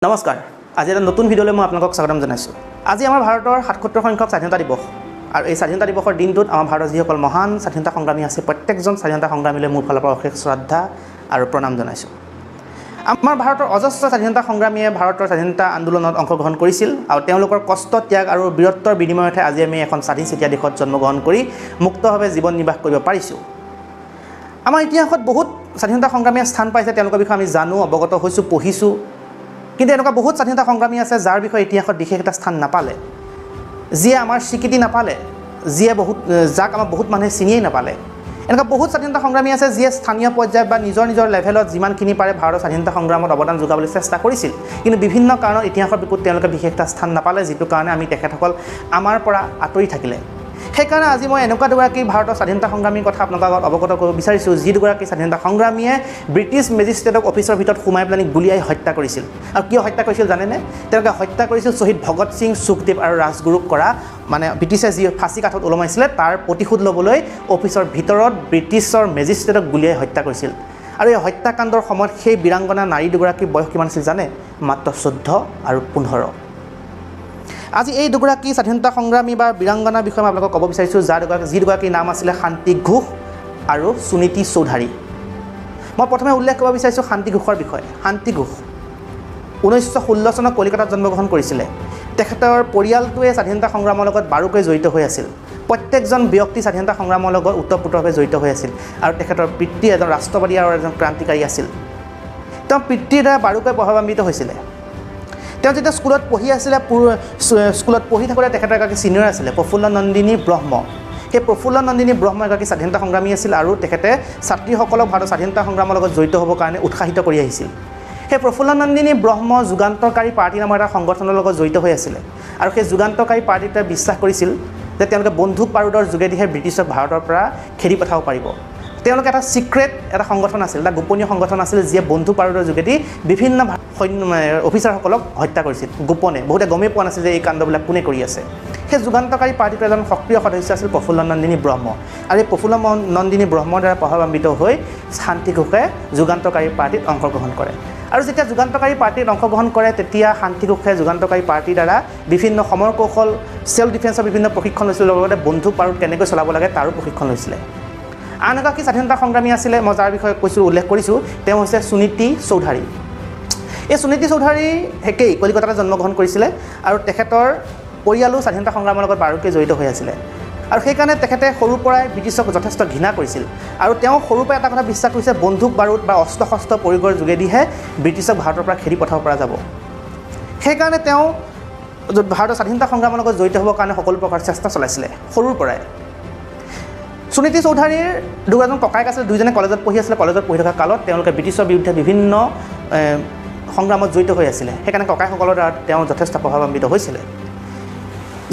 নমস্কাৰ আজি এটা নতুন ভিডিঅ'লৈ মই আপোনালোকক স্বাগতম জনাইছোঁ। আজি আমাৰ ভাৰতৰ ৭৭ সংখ্যক স্বাধীনতা দিৱস আৰু এই স্বাধীনতা দিৱসৰ দিনটোত আমাৰ ভাৰতৰ যিসকল মহান স্বাধীনতা সংগ্ৰামী আছে প্ৰত্যেকজন স্বাধীনতা সংগ্ৰামীলৈ মোৰ ফালৰ পৰা অশেষ শ্ৰদ্ধা আৰু প্ৰণাম জনাইছোঁ। আমাৰ ভাৰতৰ অজস্ৰ স্বাধীনতা সংগ্ৰামীয়ে ভাৰতৰ স্বাধীনতা আন্দোলনত অংশগ্ৰহণ কৰিছিল আৰু তেওঁলোকৰ কষ্ট ত্যাগ আৰু বীৰত্বৰ বিনিময়তহে আজি আমি এখন স্বাধীন চিতিয়া দেশত জন্মগ্ৰহণ কৰি মুক্তভাৱে জীৱন নিৰ্বাহ কৰিব পাৰিছোঁ। আমাৰ ইতিহাসত বহুত স্বাধীনতা সংগ্ৰামীয়ে স্থান পাইছে, তেওঁলোকৰ বিষয়ে আমি জানো, অৱগত হৈছোঁ, পঢ়িছোঁ। কিন্তু এনেকুৱা বহুত স্বাধীনতা সংগ্ৰামী আছে যাৰ বিষয়ে ইতিহাসত বিশেষ এটা স্থান নাপালে, যিয়ে আমাৰ স্বীকৃতি নাপালে, যাক আমাৰ বহুত মানুহে চিনিয়েই নাপালে। এনেকুৱা বহুত স্বাধীনতা সংগ্ৰামী আছে যিয়ে স্থানীয় পৰ্যায়ত বা নিজৰ লেভেলত যিমানখিনি পাৰে ভাৰতৰ স্বাধীনতা সংগ্ৰামত অৱদান যোগাবলৈ চেষ্টা কৰিছিল, কিন্তু বিভিন্ন কাৰণত ইতিহাসৰ বিপুত তেওঁলোকে বিশেষ এটা স্থান নাপালে, যিটো কাৰণে আমি তেখেতসকল আমাৰ পৰা আঁতৰি থাকিলে। সেইকাৰণে আজি মই এনেকুৱা দুগৰাকী ভাৰতৰ স্বাধীনতা সংগ্ৰামীৰ কথা আপোনালোকৰ আগত অৱগত কৰিব বিচাৰিছোঁ, যি দুগৰাকী স্বাধীনতা সংগ্ৰামীয়ে ব্ৰিটিছ মেজিষ্ট্ৰেটক অফিচৰ ভিতৰত সোমাই পেলাই গুলীয়াই হত্যা কৰিছিল। আৰু কিয় হত্যা কৰিছিল জানেনে? তেওঁলোকে হত্যা কৰিছিল শ্বহীদ ভগত সিং, সুখদেৱ আৰু ৰাজগুৰুক কৰা, মানে ব্ৰিটিছে যি ফাঁচী কাঠত ওলমাইছিলে তাৰ প্ৰতিশোধ ল'বলৈ অফিচৰ ভিতৰত ব্ৰিটিছৰ মেজিষ্ট্ৰেটক গুলীয়াই হত্যা কৰিছিল। আৰু এই হত্যাকাণ্ডৰ সময়ত সেই বীৰাংগনা নাৰী দুগৰাকীৰ বয়স কিমান আছিল জানে? মাত্ৰ 14 আৰু 15। আজি এই দুগৰাকী স্বাধীনতা সংগ্ৰামী বা বীৰাংগনাৰ বিষয়ে মই আপোনালোকক ক'ব বিচাৰিছোঁ, যি দুগৰাকীৰ নাম আছিলে শান্তি ঘোষ আৰু সুনীতি চৌধাৰী। মই প্ৰথমে উল্লেখ কৰিব বিচাৰিছোঁ শান্তি ঘোষৰ বিষয়ে। শান্তি ঘোষ 1916 চনত কলিকতাত জন্মগ্ৰহণ কৰিছিলে। তেখেতৰ পৰিয়ালটোৱে স্বাধীনতা সংগ্ৰামৰ লগত বাৰুকৈ জড়িত হৈ আছিল। প্ৰত্যেকজন ব্যক্তি স্বাধীনতা সংগ্ৰামৰ লগত ওতঃপ্ৰোতভাৱে জড়িত হৈ আছিল আৰু তেখেতৰ পিতৃ এজন ৰাষ্ট্ৰবাদী আৰু এজন ক্ৰান্তিকাৰী আছিল। তেওঁ পিতৃৰ দ্বাৰা বাৰুকৈ প্ৰভাৱান্বিত হৈছিলে। তেওঁ যেতিয়া স্কুলত পঢ়ি আছিলে, স্কুলত পঢ়ি থাকোঁতে তেখেতৰ এগৰাকী ছিনিয়ৰ আছিলে প্ৰফুল্ল নন্দিনী ব্ৰহ্ম। সেই প্ৰফুল্ল নন্দিনী ব্ৰহ্ম এগৰাকী স্বাধীনতা সংগ্ৰামী আছিল আৰু তেখেতে ছাত্ৰীসকলক ভাৰতৰ স্বাধীনতা সংগ্ৰামৰ লগত জড়িত হ'বৰ কাৰণে উৎসাহিত কৰি আহিছিল। সেই প্ৰফুল্ল নন্দিনী ব্ৰহ্ম যুগান্তকাৰী পাৰ্টী নামৰ এটা সংগঠনৰ লগত জড়িত হৈ আছিলে আৰু সেই যুগান্তকাৰী পাৰ্টীটোৱে বিশ্বাস কৰিছিল যে তেওঁলোকে বন্দুক বাৰুদৰ যোগেদিহে ব্ৰিটিছক ভাৰতৰ পৰা খেদি পঠাব পাৰিব। তেওঁলোকে এটা ছিক্ৰেট এটা সংগঠন আছিল, এটা গোপনীয় সংগঠন আছিল, যিয়ে বন্দুক বাৰুদৰ যোগেদি বিভিন্ন অফিচাৰসকলক হত্যা কৰিছিল গোপনে। বহুতে গমেই পোৱা নাছিল যে এই কাণ্ডবিলাক কোনে কৰি আছে। সেই যুগান্তকাৰী পাৰ্টীটোৰ এজন সক্ৰিয় সদস্য আছিল প্ৰফুল্ল নন্দিনী ব্ৰহ্ম। আৰু এই প্ৰফুল্ল নন্দিনী ব্ৰহ্মৰ দ্বাৰা প্ৰভাৱান্বিত হৈ শান্তি ঘোষে যুগান্তকাৰী পাৰ্টীত অংশগ্ৰহণ কৰে। আৰু যেতিয়া যুগান্তকাৰী পাৰ্টীত অংশগ্ৰহণ কৰে তেতিয়া শান্তি ঘোষে যুগান্তকাৰী পাৰ্টীৰ দ্বাৰা বিভিন্ন সমৰ কৌশল, চেল্ফ ডিফেন্সৰ বিভিন্ন প্ৰশিক্ষণ লৈছিল, লগতে বন্দুক বাৰুদ কেনেকৈ চলাব লাগে তাৰো প্ৰশিক্ষণ লৈছিলে। আন এগৰাকী স্বাধীনতা সংগ্ৰামী আছিলে, মই যাৰ বিষয়ে উল্লেখ কৰিছোঁ, তেওঁ হৈছে সুনীতি চৌধাৰী। এই সুনীতি চৌধাৰী একেই কলিকতাতে জন্মগ্ৰহণ কৰিছিলে আৰু তেখেতৰ পৰিয়ালো স্বাধীনতা সংগ্ৰামৰ লগত বাৰুকৈ জড়িত হৈ আছিলে। আৰু সেইকাৰণে তেখেতে সৰুৰ পৰাই ব্ৰিটিছক যথেষ্ট ঘৃণা কৰিছিল আৰু তেওঁ সৰুৰ পৰাই এটা কথা বিশ্বাস কৰিছে, বন্দুক বাৰুদ বা অস্ত্ৰ শস্ত্ৰ প্ৰয়োগৰ যোগেদিহে ব্ৰিটিছক ভাৰতৰ পৰা খেদি পঠাব পৰা যাব। সেইকাৰণে তেওঁ ভাৰতৰ স্বাধীনতা সংগ্ৰামৰ লগত জড়িত হ'বৰ কাৰণে সকলো প্ৰকাৰ চেষ্টা চলাইছিলে সৰুৰ পৰাই। সুনীতি চৌধাৰীৰ দুজন ককায়েক আছিলে, দুইজনে কলেজত পঢ়ি আছিলে। কলেজত পঢ়ি থকা কালত তেওঁলোকে ব্ৰিটিছৰ বিৰুদ্ধে বিভিন্ন সংগ্ৰামত জড়িত হৈ আছিলে। সেইকাৰণে ককাইসকলৰ দ্বাৰা তেওঁ যথেষ্ট প্ৰভাৱান্বিত হৈছিলে।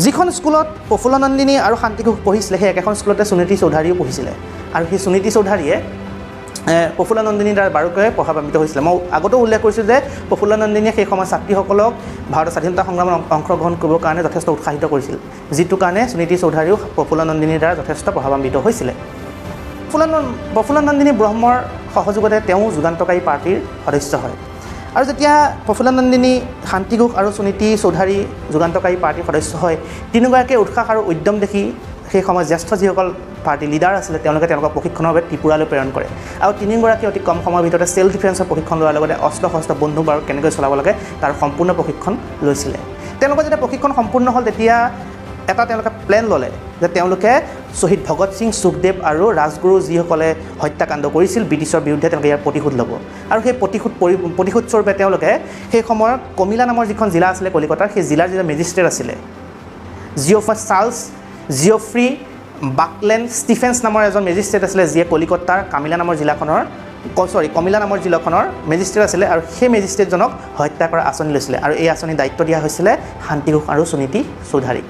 যিখন স্কুলত প্ৰফুল্ল নন্দিনী আৰু শান্তি ঘোষ পঢ়িছিলে সেই একেখন স্কুলতে সুনীতি চৌধাৰীও পঢ়িছিলে আৰু সেই সুনীতি চৌধাৰীয়ে প্ৰফুল্ল নন্দিনীৰ দ্বাৰা বাৰুকৈ প্ৰভাৱান্বিত হৈছিলে। মই আগতেও উল্লেখ কৰিছোঁ যে প্ৰফুল্ল নন্দিনীয়ে সেই সময়ত ছাত্ৰীসকলক ভাৰতৰ স্বাধীনতা সংগ্ৰামত অংশগ্ৰহণ কৰিবৰ কাৰণে যথেষ্ট উৎসাহিত কৰিছিল, যিটো কাৰণে সুনীতি চৌধাৰীও প্ৰফুল্ল নন্দিনীৰ দ্বাৰা যথেষ্ট প্ৰভাৱান্বিত হৈছিলে। প্ৰফুল্ল নন্দিনী ব্ৰহ্মৰ সহযোগতে তেওঁ যুগান্তকাৰী পাৰ্টীৰ সদস্য হয়। আৰু যেতিয়া প্ৰফুল্ল নন্দিনী, শান্তি ঘোষ আৰু সুনীতি চৌধাৰী যুগান্তকাৰী পাৰ্টীৰ সদস্য হয়, তিনিগৰাকীয়ে উৎসাহ আৰু উদ্যম দেখি সেই সময়ত জ্যেষ্ঠ যিসকল পাৰ্টী লিডাৰ আছিলে তেওঁলোকে তেওঁলোকক প্ৰশিক্ষণৰ বাবে ত্ৰিপুৰালৈ প্ৰেৰণ কৰে আৰু তিনিগৰাকীয়ে অতি কম সময়ৰ ভিতৰতে চেল্ফ ডিফেন্সৰ প্ৰশিক্ষণ লোৱাৰ লগতে অস্ত্ৰ শস্ত্ৰ বন্দুক বাৰুদ কেনেকৈ চলাব লাগে তাৰ সম্পূৰ্ণ প্ৰশিক্ষণ লৈছিলে। তেওঁলোকৰ যেতিয়া প্ৰশিক্ষণ সম্পূৰ্ণ হ'ল তেতিয়া এটা তেওঁলোকে প্লেন ল'লে যে তেওঁলোকে শ্বহীদ ভগত সিং, সুখদেৱ আৰু ৰাজগুৰু যিসকলে হত্যাকাণ্ড কৰিছিল ব্ৰিটিছৰ বিৰুদ্ধে তেওঁলোকে ইয়াৰ প্ৰতিশোধ ল'ব। আৰু সেই প্ৰতিশোধস্বৰূপে তেওঁলোকে সেই সময়ত কমিলা নামৰ যিখন জিলা আছিলে কলিকতাৰ, সেই জিলাৰ যিজন মেজিষ্ট্ৰেট আছিলে চাৰ্লছ জিঅ'ফ্ৰী বাকলেণ্ড ষ্টিফেন্স নামৰ এজন মেজিষ্ট্ৰেট আছিলে, যিয়ে কলিকতাৰ কমিলা নামৰ জিলাখনৰ মেজিষ্ট্ৰেট আছিলে আৰু সেই মেজিষ্ট্ৰেটজনক হত্যা কৰা আঁচনি লৈছিলে আৰু এই আঁচনিৰ দায়িত্ব দিয়া হৈছিলে শান্তি ঘোষ আৰু সুনীতি চৌধাৰীক।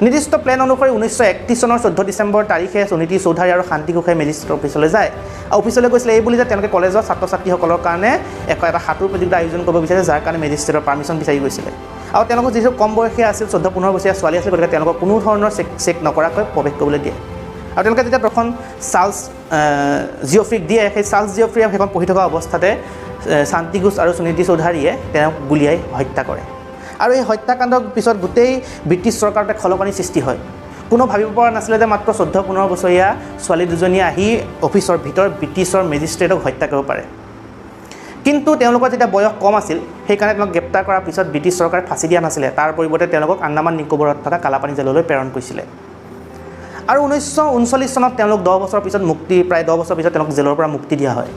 নিৰ্দিষ্ট প্লেন অনুসৰি 1931 চনৰ 14 ডিচেম্বৰ তাৰিখে সুনীতি চৌধাৰী আৰু শান্তি ঘোষে মেজিষ্ট্ৰেট অফিচলৈ যায় আৰু অফিচলৈ গৈছিলে এই বুলি যে তেওঁলোকে কলেজৰ ছাত্ৰ ছাত্ৰীসকলৰ কাৰণে এটা সাঁতোৰ প্ৰতিযোগিতা আয়োজন কৰিব বিচাৰিছে, যাৰ কাৰণে মেজিষ্ট্ৰেটৰ পাৰ্মিশ্যন বিচাৰি গৈছিলে। আৰু তেওঁলোকৰ যিহেতু কম বয়সীয়া আছিল, 14-15 বছৰীয়া ছোৱালী আছিল, গতিকে তেওঁলোকক কোনো ধৰণৰ চেক নকৰাকৈ প্ৰৱেশ কৰিবলৈ দিয়ে। আৰু তেওঁলোকে যেতিয়া প্ৰথম চাৰ্লছ জিঅ'ফ্ৰীক দিয়ে, সেই চাৰ্লছ জিঅ'ফ্ৰীয়ে সেইখন পঢ়ি থকা অৱস্থাতে শান্তি ঘোষ আৰু সুনীতি চৌধাৰীয়ে তেওঁক গুলীয়াই হত্যা কৰে আৰু এই হত্যাকাণ্ডৰ পিছত গোটেই ব্ৰিটিছ চৰকাৰতে খলকনি সৃষ্টি হয় কোনো ভাবিব পৰা নাছিলে যে মাত্ৰ 14-15 বছৰীয়া ছোৱালী দুজনী আহি অফিচৰ ভিতৰত ব্ৰিটিছৰ মেজিষ্ট্ৰেটক হত্যা কৰিব পাৰে কিন্তু তেওঁলোকৰ যেতিয়া বয়স কম আছিল সেইকাৰণে তেওঁলোক গ্ৰেপ্তাৰ কৰাৰ পিছত ব্ৰিটিছ চৰকাৰে ফাঁচি দিয়া নাছিলে তাৰ পৰিৱৰ্তে তেওঁলোকক আন্দামান নিকোবৰত থকা কালাপানী জেললৈ প্ৰেৰণ কৰিছিলে আৰু 1939 চনত তেওঁলোক 10 বছৰ পিছত প্ৰায় 10 বছৰ পিছত তেওঁলোক জেলৰ পৰা মুক্তি দিয়া হয়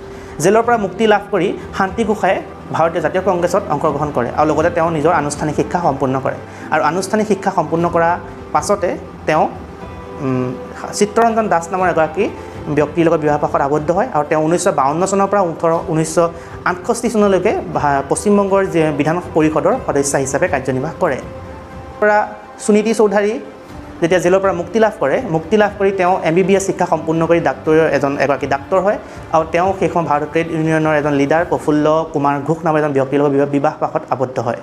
জেলৰ পৰা মুক্তি লাভ কৰি শান্তি ঘোষাই ভাৰতীয় জাতীয় কংগ্ৰেছত অংশগ্ৰহণ কৰে আৰু লগতে তেওঁ নিজৰ আনুষ্ঠানিক শিক্ষা সম্পূৰ্ণ কৰে আৰু আনুষ্ঠানিক শিক্ষা সম্পূৰ্ণ কৰা পাছতে তেওঁ চিত্তৰঞ্জন দাস নামৰ এগৰাকী ব্যক্তিৰ লগত বিবাহপাশত আবদ্ধ হয় আৰু তেওঁ 1952 চনৰ পৰা 1968 চনলৈকে পশ্চিমবংগৰ বিধান পৰিষদৰ সদস্য হিচাপে কাৰ্যনিৰ্বাহ কৰে পৰা সুনীতি চৌধাৰী যেতিয়া জেলৰ পৰা মুক্তি লাভ কৰি তেওঁ MBBS শিক্ষা সম্পূৰ্ণ কৰি এগৰাকী ডাক্তৰ হয় আৰু তেওঁ সেই সময় ভাৰত ট্ৰেড ইউনিয়নৰ এজন লিডাৰ প্ৰফুল্ল কুমাৰ ঘোষ নামৰ এজন ব্যক্তিৰ লগত বিবাহপাশত আবদ্ধ হয়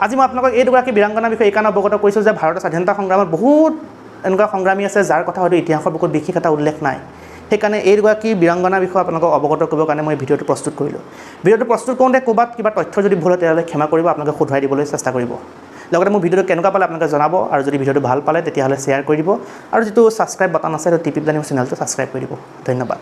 আজি মই আপোনালোকক এই দুগৰাকী বীৰাংগনাৰ বিষয়ে এইকাৰণে অৱগত কৰিছোঁ যে ভাৰতৰ স্বাধীনতা সংগ্ৰামত বহুত এনেকুৱা সংগ্ৰামী আছে যাৰ কথা হয়তো ইতিহাসৰ বুকুত বিশেষ এটা উল্লেখ নাই সেইকাৰণে এই দুগৰাকী বীৰাংগনাৰ বিষয়ে আপোনালোকক অৱগত কৰিবৰ কাৰণে মই ভিডিঅ'টো প্ৰস্তুত কৰিলোঁ ভিডিঅ'টো প্ৰস্তুত কৰোঁতে ক'ৰবাত কিবা তথ্য যদি ভুল হয় তেতিয়াহ'লে ক্ষমা কৰিব আপোনালোকে শুধৰাই দিবলৈ চেষ্টা কৰিব লগতে মোৰ ভিডিঅ'টো কেনেকুৱা পালে আপোনালোকে জনাব আৰু যদি ভিডিঅ'টো ভাল পালে তেতিয়াহ'লে শ্বেয়াৰ কৰি দিব আৰু যিটো ছাবস্ক্ৰাইব বাটন আছে সেইটো টিপি পেলাই মোৰ চেনেলটো ছাবস্ক্ৰাইব কৰি দিব ধন্যবাদ